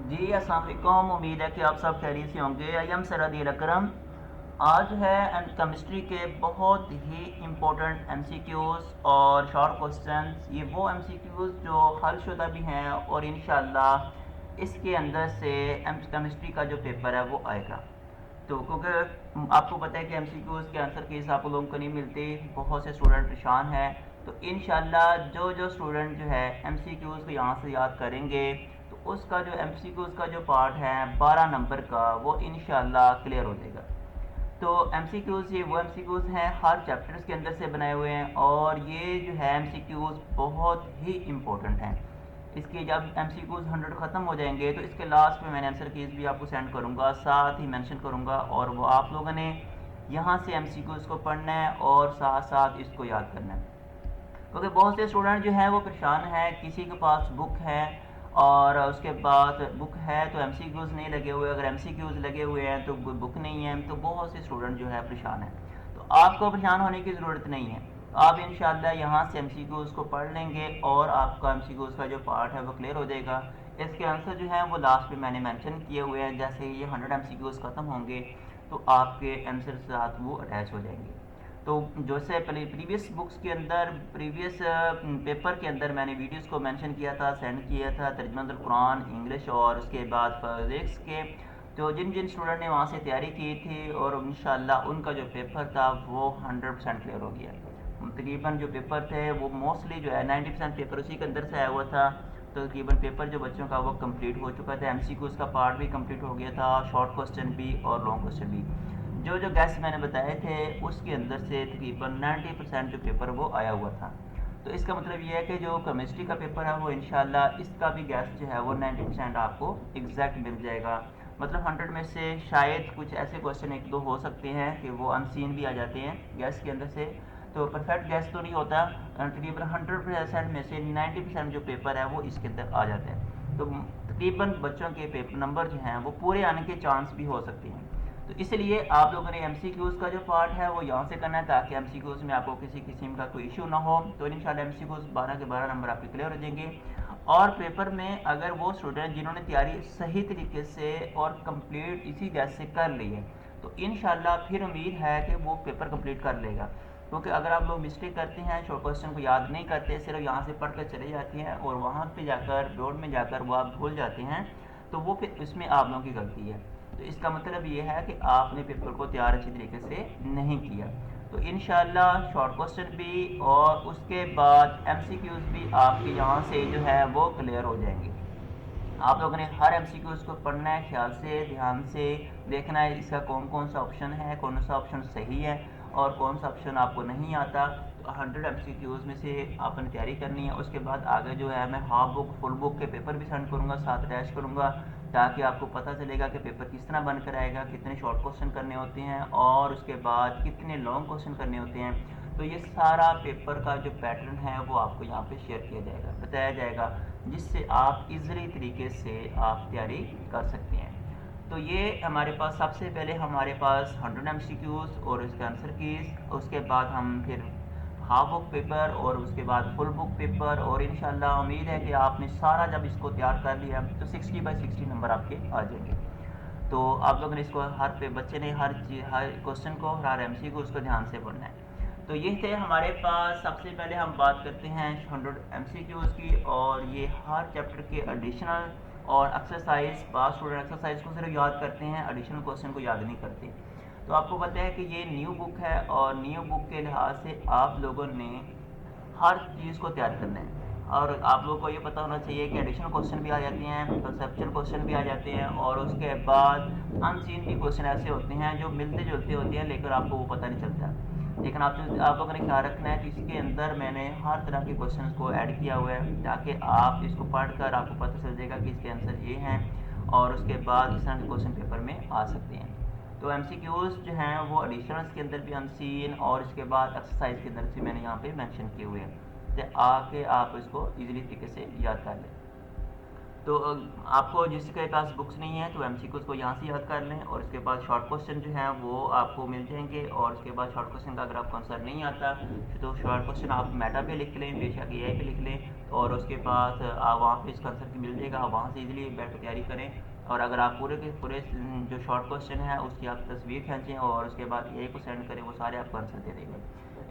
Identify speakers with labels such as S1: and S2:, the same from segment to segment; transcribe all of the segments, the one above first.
S1: जी अस्सलाम वालेकुम। उम्मीद है कि आप सब खैरियत से होंगे। आई एम सरदील अकरम। आज है केमिस्ट्री के बहुत ही इम्पोर्टेंट एमसीक्यूज़ और शॉर्ट क्वेश्चंस। ये वो एमसीक्यूज़ जो हल शुदा भी हैं और इंशाल्लाह इसके अंदर से केमिस्ट्री का जो पेपर है वो आएगा। तो क्योंकि आपको पता है कि एमसीक्यूज़ के आंसर के आप लोगों को नहीं मिलते, बहुत से स्टूडेंट परेशान हैं। तो इंशाल्लाह जो जो स्टूडेंट जो है एमसीक्यूज़ को यहाँ से याद करेंगे तो उसका जो एमसीक्यूज़ का जो पार्ट है 12 नंबर का वो इंशाल्लाह क्लियर हो जाएगा। तो एमसीक्यूज़ ये वो एमसीक्यूज़ हैं हर चैप्टर्स के अंदर से बनाए हुए हैं और ये जो है एमसीक्यूज़ बहुत ही इम्पोर्टेंट हैं। इसके जब एमसीक्यूज़ 100 ख़त्म हो जाएंगे तो इसके लास्ट में मैंने आंसर कीज़ भी आपको सेंड करूँगा, साथ ही मेंशन करूँगा, और वो आप लोगों ने यहाँ से एमसीक्यूज़ को पढ़ना है और साथ साथ इसको याद करना है। क्योंकि बहुत से स्टूडेंट जो हैं वो परेशान हैं, किसी के पास बुक है और उसके बाद बुक है तो एमसीक्यूज़ नहीं लगे हुए, अगर एमसीक्यूज़ लगे हुए हैं तो बुक नहीं है, तो बहुत से स्टूडेंट जो है परेशान हैं। तो आपको परेशान होने की ज़रूरत नहीं है। आप इंशाल्लाह यहाँ से एमसीक्यूज़ को पढ़ लेंगे और आपका एमसीक्यूज़ का जो पार्ट है वो क्लियर हो जाएगा। इसके आंसर जो हैं वो लास्ट में मैंने मेंशन किए हुए हैं। जैसे ही ये 100 एमसीक्यूज़ ख़त्म होंगे तो आपके आंसर के साथ वो अटैच हो जाएंगे। तो जैसे पहले प्रीवियस बुक्स के अंदर, प्रीवियस पेपर के अंदर मैंने वीडियोस को मेंशन किया था, सेंड किया था, तर्जुमातुल कुरान इंग्लिश और उसके बाद फिजिक्स के। तो जिन जिन स्टूडेंट ने वहाँ से तैयारी की थी और इंशाल्लाह उनका जो पेपर था वो 100% क्लियर हो गया। तकरीबन जो पेपर थे वो मोस्टली जो है 90% पेपर उसी के अंदर से आया हुआ था। तो तकरीबन पेपर जो बच्चों का वो कंप्लीट हो चुका था, एमसीक्यूज़ का पार्ट भी कंप्लीट हो गया था, शॉर्ट क्वेश्चन भी और लॉन्ग क्वेश्चन भी। जो जो गैस मैंने बताए थे उसके अंदर से तकरीबन 90% जो पेपर वो आया हुआ था। तो इसका मतलब ये है कि जो केमिस्ट्री का पेपर है वो इंशाल्लाह इसका भी गैस जो है वो 90% आपको एग्जैक्ट मिल जाएगा। मतलब 100 में से शायद कुछ ऐसे क्वेश्चन एक दो हो सकते हैं कि वो अनसीन भी आ जाते हैं गैस के अंदर से। तो परफेक्ट गैस तो नहीं होता, तकरीबन 100% में से 90% जो पेपर है वो इसके अंदर आ जाते हैं। तो तकरीबन बच्चों के पेपर नंबर जो हैं वो पूरे आने के चांस भी हो सकते हैं। तो इसलिए आप लोगों ने एमसीक्यूज़ का जो पार्ट है वो यहाँ से करना है ताकि एमसीक्यूज़ में आपको किसी किस्म का कोई इशू ना हो। तो इंशाल्लाह एमसीक्यूज़ 12 के 12 नंबर आपके क्लियर हो जाएंगे। और पेपर में अगर वो स्टूडेंट जिन्होंने तैयारी सही तरीके से और कंप्लीट इसी गैस से कर ली है तो इंशाल्लाह फिर उम्मीद है कि वो पेपर कंप्लीट कर लेगा। क्योंकि अगर आप लोग मिस्टेक करते हैं, शॉर्ट क्वेश्चन को याद नहीं करते, सिर्फ यहाँ से पढ़ कर चले जाते हैं और वहाँ पे जाकर बोर्ड में जाकर वो आप भूल जाते हैं, तो वो फिर इसमें आप लोगों की गलती है। तो इसका मतलब ये है कि आपने पेपर को तैयार अच्छी तरीके से नहीं किया। तो इंशाल्लाह शॉर्ट क्वेश्चन भी और उसके बाद एमसीक्यूज़ भी आपके यहाँ से जो है वो क्लियर हो जाएंगे। आप लोगों ने हर एमसीक्यूज़ को पढ़ना है, ख्याल से ध्यान से देखना है इसका कौन कौन सा ऑप्शन है, कौन सा ऑप्शन सही है और कौन सा ऑप्शन आपको नहीं आता। तो 100 एमसीक्यूज़ में से आपने तैयारी करनी है। उसके बाद आगे जो है मैं हाफ बुक फुल बुक के पेपर भी सेंड करूँगा, साथ अटैच करूँगा, ताकि आपको पता चलेगा कि पेपर किस तरह बनकर आएगा, कितने शॉर्ट क्वेश्चन करने होते हैं और उसके बाद कितने लॉन्ग क्वेश्चन करने होते हैं। तो ये सारा पेपर का जो पैटर्न है वो आपको यहाँ पे शेयर किया जाएगा, बताया जाएगा, जिससे आप इजीली तरीके से आप तैयारी कर सकते हैं। तो ये हमारे पास सबसे पहले हमारे पास 100 एमसीक्यूज़ और इसके आंसर कीज़, उसके बाद हम फिर हाफ बुक पेपर और उसके बाद फुल बुक पेपर, और इंशाल्लाह उम्मीद है कि आपने सारा जब इसको तैयार कर लिया तो 60/60 नंबर आपके आ जाएंगे। तो आप लोगों ने इसको हर पे बच्चे ने हर क्वेश्चन को हर एमसी को उसको ध्यान से पढ़ना है। तो ये थे हमारे पास। सबसे पहले हम बात करते हैं 100 एमसीक्यूज़ की, और ये हर चैप्टर के एडिशनल और एक्सरसाइज, पास स्टूडेंट एक्सरसाइज को सिर्फ याद करते हैं, एडिशनल क्वेश्चन को याद नहीं करते। तो आपको पता है कि ये न्यू बुक है और न्यू बुक के लिहाज से आप लोगों ने हर चीज़ को तैयार करना है। और आप लोगों को ये पता होना चाहिए कि एडिशनल क्वेश्चन भी आ जाते हैं, कंसेप्चुअल क्वेश्चन भी आ जाते हैं, और उसके बाद अनसीन भी क्वेश्चन ऐसे होते हैं जो मिलते जुलते होते हैं लेकिन आपको वो पता नहीं चलता। लेकिन आप लोगों ने ख्याल रखना है कि इसके अंदर मैंने हर तरह के क्वेश्चन को ऐड किया हुआ है ताकि आप इसको पढ़कर आपको पता चल जाएगा कि इसके आंसर ये हैं और उसके बाद इस तरह के क्वेश्चन पेपर में आ सकते हैं। तो एमसीक्यूज़ जो हैं वो एडिशनल्स के अंदर भी अनसीन और इसके बाद एक्सरसाइज के अंदर भी मैंने यहाँ पे मेंशन किए हुए हैं, तो आके आप इसको इजीली तरीके से याद कर लें। तो आपको जिसके पास बुक्स नहीं है तो एमसीक्यूज को यहाँ से याद कर लें, और उसके बाद शॉर्ट क्वेश्चन जो हैं वो आपको मिल जाएंगे। और उसके बाद शॉर्ट क्वेश्चन का अगर आपको आंसर नहीं आता तो शॉर्ट क्वेश्चन आप मेटा पे लिख लें, बेशक एआई पे लिख लें, और उसके बाद आप वहाँ पे इसका आंसर मिल जाएगा, आप वहाँ से इजीली बैठ कर तैयारी करें। और अगर आप पूरे के पूरे जो शॉर्ट क्वेश्चन है उसकी आप तस्वीर खींचें और उसके बाद एआई को सेंड करें, वो सारे आपको आंसर दे देगा।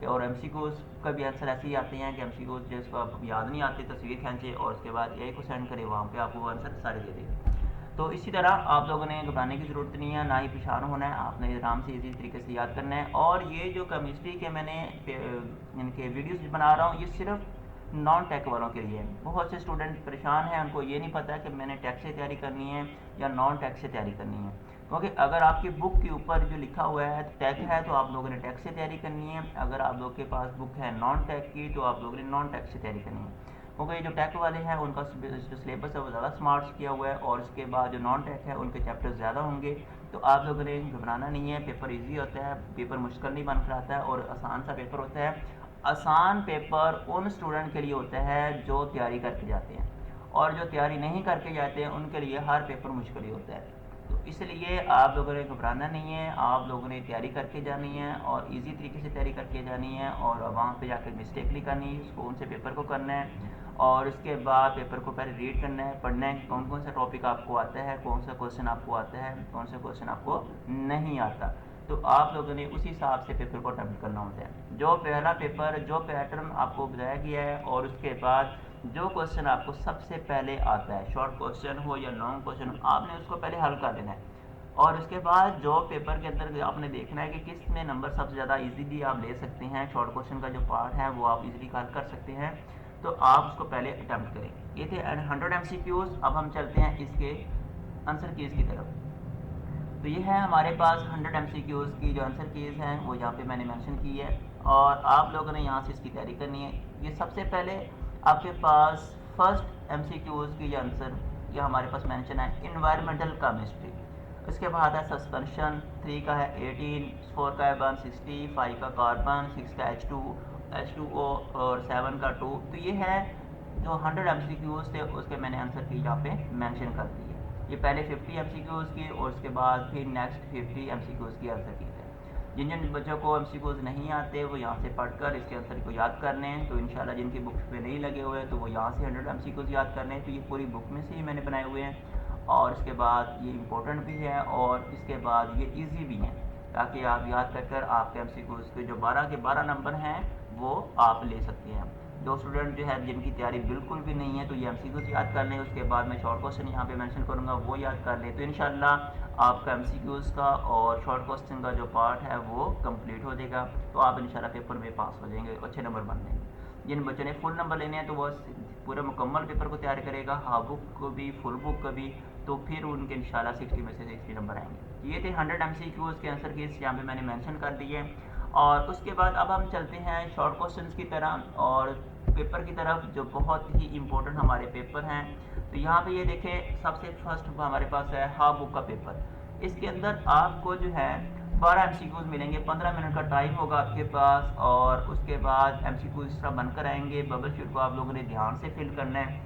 S1: और एमसीक्यूज का भी आंसर ऐसे ही आते हैं कि एमसीक्यूज जिसको आप याद नहीं आते तस्वीर खींचे और उसके बाद एआई को सेंड करें, वहाँ पे आपको वो आंसर सारे दे देगा। तो इसी तरह आप लोगों ने घबराने की ज़रूरत नहीं है, ना ही परेशान होना है, आपने आराम से इसी तरीके से याद करना है। और ये जो केमिस्ट्री के मैंने इनके वीडियोस बना रहा हूँ ये सिर्फ नॉन टेक वालों के लिए है। बहुत से स्टूडेंट परेशान हैं, उनको ये नहीं पता कि मैंने टेक से तैयारी करनी है या नॉन टेक से तैयारी करनी है, क्योंकि अगर आपकी बुक के ऊपर जो लिखा हुआ है टेक है तो आप लोगों ने टेक से तैयारी करनी है, अगर आप लोग के पास बुक है नॉन टेक की तो आप लोगों ने नॉन टेक से तैयारी करनी है। क्योंकि जो टेक वाले हैं उनका जो सिलेबस है वो ज़्यादा स्मार्ट किया हुआ है, और उसके बाद जो नॉन टेक है उनके चैप्टर्स ज़्यादा होंगे। तो आप लोगों ने घबराना नहीं है, पेपर ईजी होता है, पेपर मुश्किल नहीं बन कर आता है और आसान सा पेपर होता है। आसान पेपर उन स्टूडेंट के लिए होता है जो तैयारी करके जाते हैं, और जो तैयारी नहीं करके जाते हैं उनके लिए हर पेपर मुश्किल ही होता है। तो इसलिए आप लोगों ने घबराना नहीं है, आप लोगों ने तैयारी करके जानी है और इजी तरीके से तैयारी करके जानी है, और वहाँ पे जाकर मिस्टेक नहीं करनी, सुकून से पेपर को करना है। और उसके बाद पेपर को पहले रीड करना है, पढ़ना है कौन कौन सा टॉपिक आपको आता है, कौन सा क्वेश्चन आपको आता है, कौन सा क्वेश्चन आपको नहीं आता। तो आप लोगों ने उसी हिसाब से पेपर को अटेम्प्ट करना होता है। जो पहला पेपर जो पैटर्न आपको बताया गया है, और उसके बाद जो क्वेश्चन आपको सबसे पहले आता है, शॉर्ट क्वेश्चन हो या लॉन्ग क्वेश्चन, आपने उसको पहले हल कर लेना है। और उसके बाद जो पेपर के अंदर आपने देखना है कि किस में नंबर सबसे ज़्यादा इजीली आप ले सकते हैं, शॉर्ट क्वेश्चन का जो पार्ट है वो आप इजीली हल कर सकते हैं, तो आप उसको पहले अटैम्प्ट करें। ये थे 100 एमसीक्यूज। अब हम चलते हैं इसके आंसर कीज़ की तरफ। तो ये है हमारे पास 100 एमसीक्यूज की जो आंसर कीज़ हैं वो यहाँ पे मैंने मेंशन की है, और आप लोगों ने यहाँ से इसकी तैयारी करनी है। ये सबसे पहले आपके पास फर्स्ट एमसीक्यूज की जो आंसर ये हमारे पास मेंशन है इन्वायरमेंटल केमिस्ट्री। उसके बाद है सस्पेंशन, 3 का है 18, 4 का है 160, 5 का कार्बन, 6 का H2O और 7 का 2। तो ये है जो 100 एमसीक्यूज थे उसके मैंने आंसर की यहाँ पे मेंशन कर दी है। ये पहले 50 एमसीक्यूज की और उसके बाद फिर नेक्स्ट 50 एमसीक्यूज की आंसर की है। जिन जिन बच्चों को एमसीक्यूज नहीं आते वो यहाँ से पढ़कर इसके आंसर को याद कर लें, तो इंशाल्लाह जिनकी बुक्स पे नहीं लगे हुए तो वो यहाँ से 100 एमसीक्यूज याद कर लें। तो ये पूरी बुक में से ही मैंने बनाए हुए हैं, और इसके बाद ये इम्पोर्टेंट भी है और इसके बाद ये ईजी भी हैं, ताकि आप याद कर कर आपके एमसीक्यूज के जो 12 के 12 नंबर हैं वो आप ले सकते हैं। जो स्टूडेंट जो है जिनकी तैयारी बिल्कुल भी नहीं है तो ये एमसीक्यूज याद कर लें, उसके बाद मैं शॉर्ट क्वेश्चन यहाँ पे मेंशन करूँगा वो याद कर लें, तो इंशाल्लाह आपका एमसीक्यूज का और शॉर्ट क्वेश्चन का जो पार्ट है वो कंप्लीट हो जाएगा, तो आप इंशाल्लाह पेपर में पास हो जाएंगे, अच्छे नंबर बन जाएंगे। जिन बच्चों ने फुल नंबर लेने हैं तो वो पूरे मुकम्मल पेपर को तैयार करेगा, हाफ बुक को भी फुल बुक को भी, तो फिर उनके इंशाल्लाह 60 में से 60 नंबर आएंगे। ये थे 100 एमसीक्यूज के आंसर कीज़, यहाँ पे मैंने मेंशन कर दिए। और उसके बाद अब हम चलते हैं शॉर्ट क्वेश्चंस की तरफ और पेपर की तरफ, जो बहुत ही इंपॉर्टेंट हमारे पेपर हैं। तो यहाँ पे ये देखें, सबसे फर्स्ट हमारे पास है हाफ बुक का पेपर। इसके अंदर आपको जो है 12 एमसीक्यूज मिलेंगे, 15 मिनट का टाइम होगा आपके पास, और उसके बाद एमसीक्यूज इस तरह बनकर आएंगे। बबल शीट को आप लोगों ने ध्यान से फिल करना है।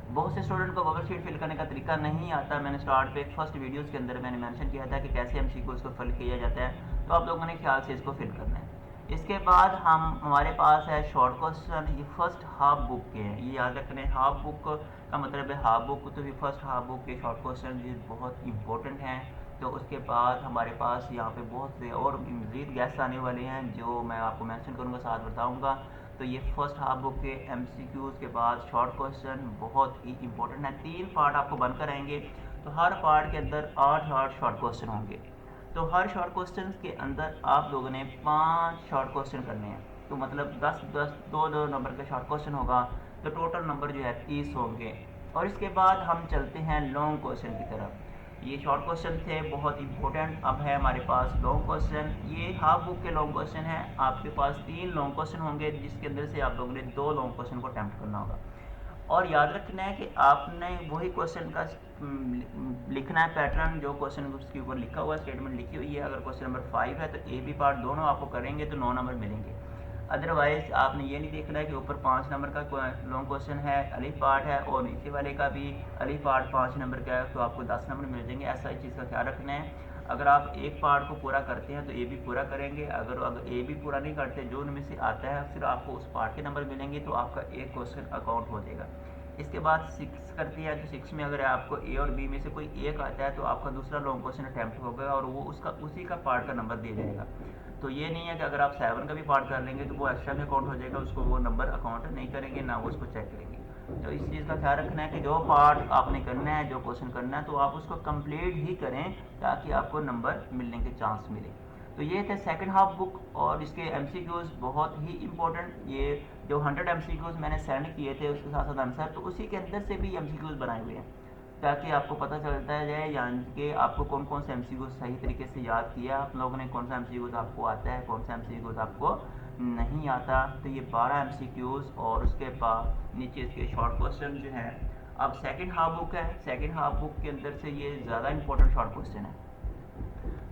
S1: बहुत से स्टूडेंट को बबल शीट फिल करने का तरीका नहीं आता। मैंने स्टार्ट पे फर्स्ट वीडियोस के अंदर मैंने मेंशन किया था कि कैसे एमसीक्यूज को फिल किया जाता है, तो आप लोगों ने ख्याल से इसको फिल करना है। इसके बाद हमारे पास है शॉर्ट क्वेश्चन, ये फर्स्ट हाफ बुक के हैं, ये याद रखना है। हाफ बुक का मतलब है हाफ बुक, तो ये फर्स्ट हाफ बुक के शॉर्ट क्वेश्चन ये बहुत इंपॉर्टेंट हैं। तो उसके बाद हमारे पास यहाँ पे बहुत से और मज़ीद गेस्ट आने वाले हैं जो मैं आपको मेंशन करूँगा, साथ बताऊँगा। तो ये फर्स्ट हाफ बुक के एमसीक्यूज़ के बाद शॉर्ट क्वेश्चन बहुत ही इंपॉर्टेंट है। 3 पार्ट आपको बनकर आएंगे, तो हर पार्ट के अंदर 8 शॉर्ट क्वेश्चन होंगे। तो हर शॉर्ट क्वेश्चन के अंदर आप लोगों ने 5 शॉर्ट क्वेश्चन करने हैं, तो मतलब 10-10 2-2 नंबर का शॉर्ट क्वेश्चन होगा, तो टोटल नंबर जो है 30 होंगे। और इसके बाद हम चलते हैं लॉन्ग क्वेश्चन की तरफ। ये शॉर्ट क्वेश्चन थे बहुत इंपॉर्टेंट, अब है हमारे पास लॉन्ग क्वेश्चन। ये हाफ बुक के लॉन्ग क्वेश्चन है, आपके पास 3 लॉन्ग क्वेश्चन होंगे जिसके अंदर से आप लोगों ने 2 लॉन्ग क्वेश्चन को अटैम्प्ट करना होगा। और याद रखना है कि आपने वही क्वेश्चन का लिखना है पैटर्न, जो क्वेश्चन उसके ऊपर लिखा हुआ है, स्टेटमेंट लिखी हुई है। अगर क्वेश्चन नंबर 5 है तो ए बी पार्ट दोनों आपको करेंगे तो 9 नंबर मिलेंगे। अदरवाइज आपने ये नहीं देखना है कि ऊपर 5 नंबर का लॉन्ग क्वेश्चन है, अलिफ पार्ट है, और नीचे वाले का भी अलिफ पार्ट 5 नंबर का है, तो आपको 10 नंबर मिल जाएंगे। ऐसा ही चीज़ का ख्याल रखना है। अगर आप एक पार्ट को पूरा करते हैं तो ए भी पूरा करेंगे, अगर ए भी पूरा नहीं करते, जो उनमें से आता है फिर आपको उस पार्ट के नंबर मिलेंगे, तो आपका एक क्वेश्चन अकाउंट हो जाएगा। इसके बाद 6 करती है, तो 6 में अगर आपको ए और बी में से कोई एक आता है तो आपका दूसरा लॉन्ग क्वेश्चन अटैम्प्ट होगा और वो उसका उसी का पार्ट का नंबर दे जाएगा। तो ये नहीं है कि अगर आप 7 का भी पार्ट कर लेंगे तो वो एक्स्ट्रा में अकाउंट हो जाएगा, उसको वो नंबर अकाउंट नहीं करेंगे, ना वो उसको चेक करेंगे। तो इस चीज़ का ख्याल रखना है कि जो पार्ट आपने करना है, जो क्वेश्चन करना है, तो आप उसको कंप्लीट ही करें ताकि आपको नंबर मिलने के चांस मिले। तो ये थे सेकंड हाफ बुक और इसके एमसीक्यूज़ बहुत ही इंपॉर्टेंट। ये जो 100 एमसीक्यूज़ मैंने सेंड किए थे उसके साथ साथ आंसर, तो उसी के अंदर से भी एमसीक्यूज़ बनाए हुए हैं ताकि आपको पता चलता जाए यानी कि आपको कौन कौन सा एमसीक्यूज़ सही तरीके से याद किया आप लोगों ने, कौन सा एमसीक्यूज़ आपको आता है, कौन सा एमसीक्यूज़ आपको नहीं आता। तो ये 12 एमसीक्यूज़ और उसके बाद नीचे इसके शॉर्ट क्वेश्चन जो हैं। अब सेकंड हाफ बुक है, सेकंड हाफ बुक के अंदर से ये ज़्यादा इंपॉर्टेंट शॉर्ट क्वेश्चन है।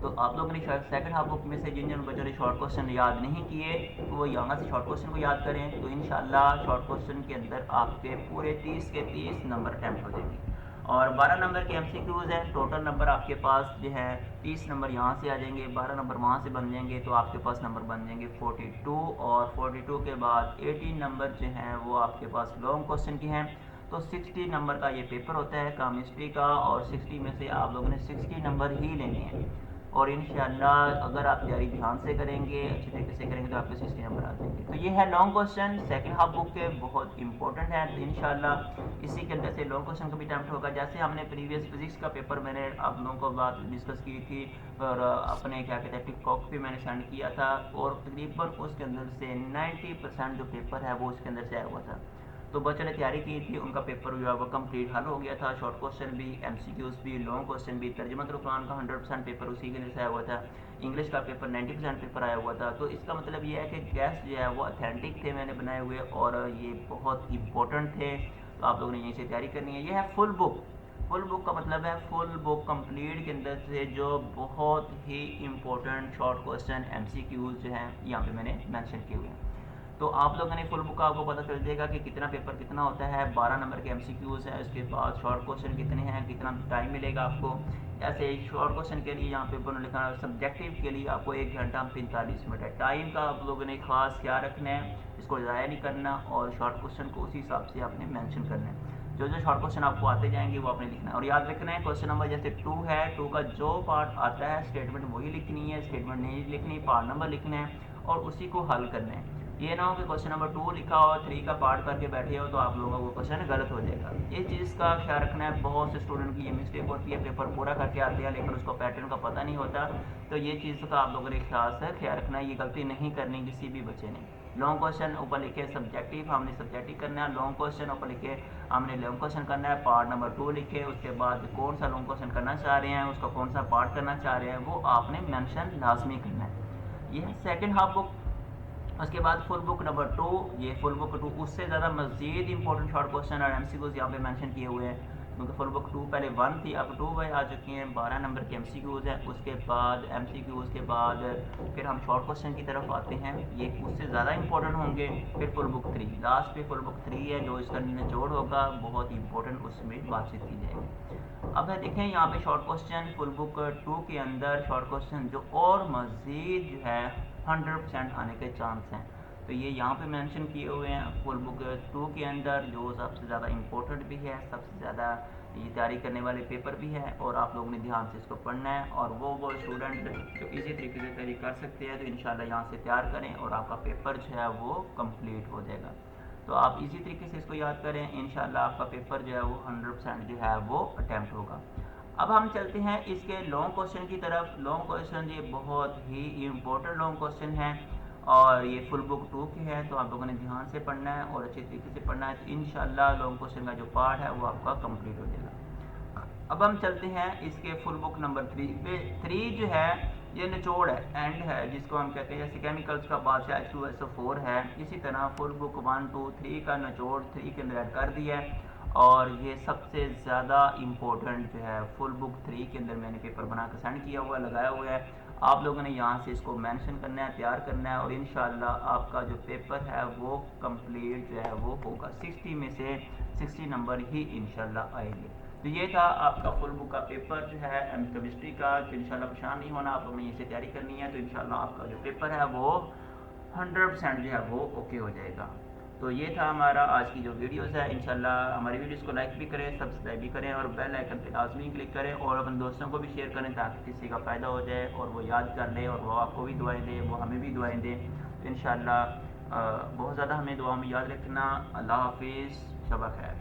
S1: तो आप लोगों ने सेकंड हाफ बुक में से जिन जिन बच्चों ने शॉर्ट क्वेश्चन याद नहीं किए तो वो यहाँ से शॉर्ट क्वेश्चन को याद करें, तो इंशाल्लाह शॉर्ट क्वेश्चन के अंदर आपके पूरे 30 के 30 नंबर अटैम्प्ट हो जाएंगे और 12 नंबर के एमसीक्यूज़ हैं। टोटल नंबर आपके पास जो है 30 नंबर यहाँ से आ जाएंगे, 12 नंबर वहाँ से बन जाएंगे, तो आपके पास नंबर बन जाएंगे 42 और 42 के बाद 18 नंबर जो हैं वो आपके पास लॉन्ग क्वेश्चन के हैं। तो 60 नंबर का ये पेपर होता है केमिस्ट्री का और 60 में से आप लोगों ने 60 नंबर ही लेने हैं और इंशाल्लाह अगर आप तैयारी ध्यान से करेंगे, अच्छी तरीके से करेंगे तो आपके 60 नंबर आ जाएंगे। तो ये है long question second half book के, बहुत इंपॉर्टेंट है। तो इंशाल्लाह इसी के अंदर से लॉन्ग क्वेश्चन का भी अटैम्प्ट होगा। जैसे हमने प्रीवियस फिजिक्स का पेपर मैंने आप लोगों को बात डिस्कस की थी और अपने क्या कहते हैं टिक टॉक पे मैंने सेंड किया था और तकरीबन उसके अंदर से 90% जो पेपर है वो उसके अंदर से आया हुआ था। तो बच्चों ने तैयारी की थी, उनका पेपर जो है वो कंप्लीट हल हो गया था। शॉर्ट क्वेश्चन भी, एमसीक्यूज़ भी, लॉन्ग क्वेश्चन भी, तर्जुमा कुरान का 100% पेपर उसी के लिए आया हुआ था। इंग्लिश का पेपर 90% पेपर आया हुआ था। तो इसका मतलब ये है कि गैस जो है वो अथेंटिक थे मैंने बनाए हुए और ये बहुत इंपॉर्टेंट थे। तो आप लोगों ने यहीं से तैयारी करनी है। ये है फुल बुक। फुल बुक का मतलब है फुल बुक कंप्लीट के अंदर से जो बहुत ही इंपॉर्टेंट शॉर्ट क्वेश्चन एमसीक्यूज़ जो हैं यहाँ पे मैंने मेंशन किए हुए हैं। तो आप लोगों ने फुल बुक का आपको पता चल जाएगा कि कितना पेपर कितना होता है। 12 नंबर के एमसीक्यूज़ हैं, उसके बाद शॉर्ट क्वेश्चन कितने हैं, कितना टाइम मिलेगा आपको। जैसे शॉर्ट क्वेश्चन के लिए यहाँ पे उन्होंने लिखा है सब्जेक्टिव के लिए आपको 1 घंटा 45 मिनट है। टाइम का आप लोगों ने खास ख्याल रखना है, इसको ज़ाया नहीं करना और शॉर्ट क्वेश्चन को उसी हिसाब से आपने मैंशन करना है। जो जो शॉर्ट क्वेश्चन आपको आते जाएंगे वो आपने लिखना है और याद रखना है क्वेश्चन नंबर जैसे 2 है, 2 का जो पार्ट आता है स्टेटमेंट वही लिखनी है, स्टेटमेंट नहीं लिखनी, पार्ट नंबर लिखना है और उसी को हल करना है। ये ना हो कि क्वेश्चन नंबर 2 लिखा हो 3 का पार्ट करके बैठे हो तो आप लोगों का वो क्वेश्चन गलत हो जाएगा। ये चीज़ का ख्याल रखना है। बहुत से स्टूडेंट की ये मिस्टेक होती है, पेपर पूरा करके आते हैं लेकिन उसको पैटर्न का पता नहीं होता। तो ये चीज़ का आप लोगों ने खास ख्याल रखना है, ये गलती नहीं करनी किसी भी बच्चे ने। लॉन्ग क्वेश्चन ऊपर लिखे सब्जेक्टिव, हमने सब्जेक्टिव करना है। लॉन्ग क्वेश्चन ऊपर लिखे हमने लॉन्ग क्वेश्चन करना है, पार्ट नंबर 2 लिखे, उसके बाद कौन सा लॉन्ग क्वेश्चन करना चाह रहे हैं, उसका कौन सा पार्ट करना चाह रहे हैं वो आपने मेंशन लाजमी करना है। ये है सेकंड हाफ बुक। उसके बाद फुल बुक नंबर 2, ये फुल बुक 2 उससे ज़्यादा मज़ीद इंपॉर्टेंट शॉर्ट क्वेश्चन और एमसीक्यूज़ यहाँ पे मेंशन किए हुए हैं क्योंकि फुल बुक 2 पहले 1 थी, अब 2 बाई आ चुकी हैं। 12 नंबर के एमसीक्यूज़ हैं, उसके बाद एमसीक्यूज़ के बाद फिर हम शॉर्ट क्वेश्चन की तरफ आते हैं, ये उससे ज़्यादा इंपॉर्टेंट होंगे। फिर फुल बुक 3, लास्ट पे फुल बुक 3 है जो इसका निचोड़ होगा, बहुत इंपॉर्टेंट, उसमें बातचीत की जाएगी। अब देखें यहाँ पे शॉर्ट क्वेश्चन फुल बुक 2 के अंदर शॉर्ट क्वेश्चन जो और मज़ीद जो है 100% आने के चांस हैं, तो ये यहाँ पे मेंशन किए हुए हैं फुल बुक 2 के अंदर जो सबसे ज़्यादा इम्पोर्टेंट भी है, सबसे ज़्यादा ये तैयारी करने वाले पेपर भी है और आप लोगों ने ध्यान से इसको पढ़ना है। और वो स्टूडेंट जो इसी तरीके से तैयारी कर सकते हैं तो इंशाल्लाह यहाँ से तैयार करें और आपका पेपर जो है वो कंप्लीट हो जाएगा। तो आप इसी तरीके से इसको याद करें, इंशाल्लाह आपका पेपर जो है वो 100% जो है वो अटैम्प्ट होगा। अब हम चलते हैं इसके लॉन्ग क्वेश्चन की तरफ। लॉन्ग क्वेश्चन ये बहुत ही इम्पोर्टेंट लॉन्ग क्वेश्चन है और ये फुल बुक 2 की है, तो आप लोगों ने ध्यान से पढ़ना है और अच्छे तरीके से पढ़ना है, तो इंशाल्लाह लॉन्ग क्वेश्चन का जो पार्ट है वो आपका कंप्लीट हो जाएगा। अब हम चलते हैं इसके फुल बुक नंबर 3 पे। 3 जो है ये निचोड़ है, एंड है, जिसको हम कहते हैं जैसे केमिकल्स का बादशाह H2SO4 है, इसी तरह फुल बुक 1 2 3 का निचोड़ 3 के अंदर ऐड कर दिया है और ये सबसे ज़्यादा इम्पोर्टेंट जो है फुल बुक 3 के अंदर मैंने पेपर बना कर सेंड किया हुआ लगाया हुआ है। आप लोगों ने यहाँ से इसको मेंशन करना है, तैयार करना है, और इंशाल्लाह आपका जो पेपर है वो कंप्लीट जो है वो होगा। 60 में से 60 नंबर ही इंशाल्लाह आएंगे। तो ये था आपका फुल बुक का पेपर जो है केमिस्ट्री का। तो इंशाल्लाह परेशान नहीं होना, आप लोगों ने इसे तैयारी करनी है। तो इंशाल्लाह आपका जो पेपर है वो 100% जो है वो ओके हो जाएगा। तो ये था हमारा आज की जो वीडियोस है। इंशाल्लाह हमारी वीडियोस को लाइक भी करें, सब्सक्राइब भी करें, और बेल आइकन पे लाजमी क्लिक करें, और अपने दोस्तों को भी शेयर करें ताकि किसी का फ़ायदा हो जाए और वो याद कर ले, और वो आपको भी दुआएं दे, वो हमें भी दुआएं दें। तो इंशाल्लाह बहुत ज़्यादा हमें दुआ में याद रखना। अल्लाह हाफिज़, शब खैर।